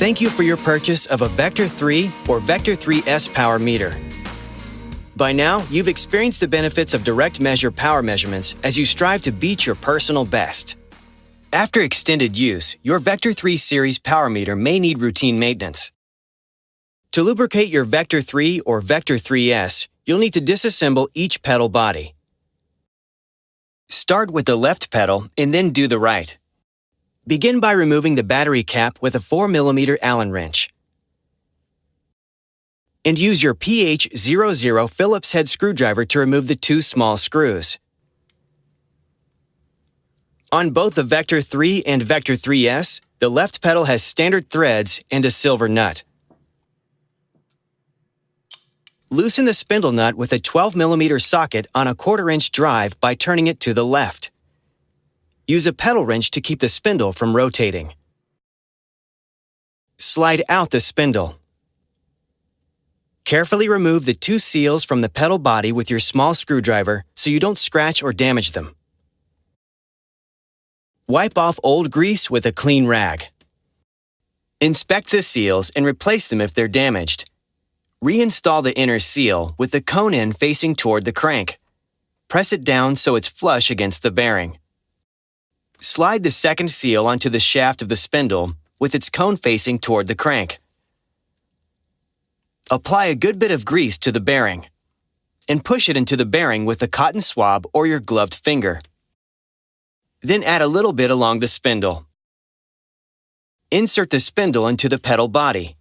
Thank you for your purchase of a Vector 3 or Vector 3S power meter. By now, you've experienced the benefits of direct measure power measurements as you strive to beat your personal best. After extended use, your Vector 3 series power meter may need routine maintenance. To lubricate your Vector 3 or Vector 3S, you'll need to disassemble each pedal body. Start with the left pedal and then do the right. Begin by removing the battery cap with a 4mm Allen wrench. And use your PH00 Phillips head screwdriver to remove the two small screws. On both the Vector 3 and Vector 3S, the left pedal has standard threads and a silver nut. Loosen the spindle nut with a 12mm socket on a 1/4-inch drive by turning it to the left. Use a pedal wrench to keep the spindle from rotating. Slide out the spindle. Carefully remove the two seals from the pedal body with your small screwdriver so you don't scratch or damage them. Wipe off old grease with a clean rag. Inspect the seals and replace them if they're damaged. Reinstall the inner seal with the cone end facing toward the crank. Press it down so it's flush against the bearing. Slide the second seal onto the shaft of the spindle with its cone facing toward the crank. Apply a good bit of grease to the bearing and push it into the bearing with a cotton swab or your gloved finger. Then add a little bit along the spindle. Insert the spindle into the pedal body.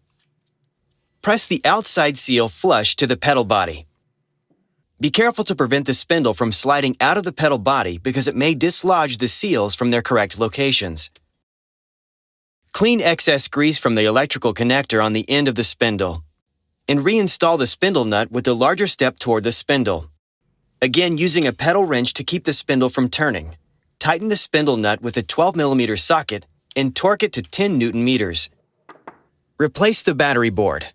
Press the outside seal flush to the pedal body. Be careful to prevent the spindle from sliding out of the pedal body because it may dislodge the seals from their correct locations. Clean excess grease from the electrical connector on the end of the spindle and reinstall the spindle nut with the larger step toward the spindle. Again, using a pedal wrench to keep the spindle from turning. Tighten the spindle nut with a 12mm socket and torque it to 10 Nm. Replace the battery board.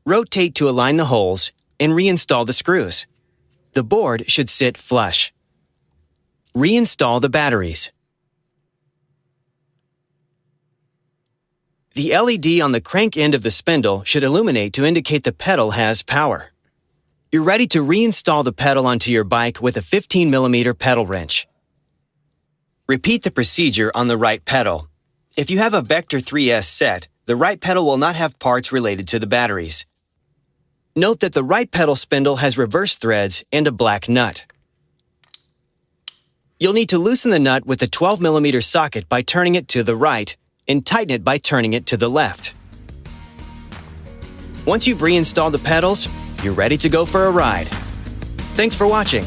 Rotate to align the holes and reinstall the screws. The board should sit flush. Reinstall the batteries. The LED on the crank end of the spindle should illuminate to indicate the pedal has power. You're ready to reinstall the pedal onto your bike with a 15mm pedal wrench. Repeat the procedure on the right pedal. If you have a Vector 3S set, the right pedal will not have parts related to the batteries. Note that the right pedal spindle has reverse threads and a black nut. You'll need to loosen the nut with a 12mm socket by turning it to the right and tighten it by turning it to the left. Once you've reinstalled the pedals, you're ready to go for a ride. Thanks for watching.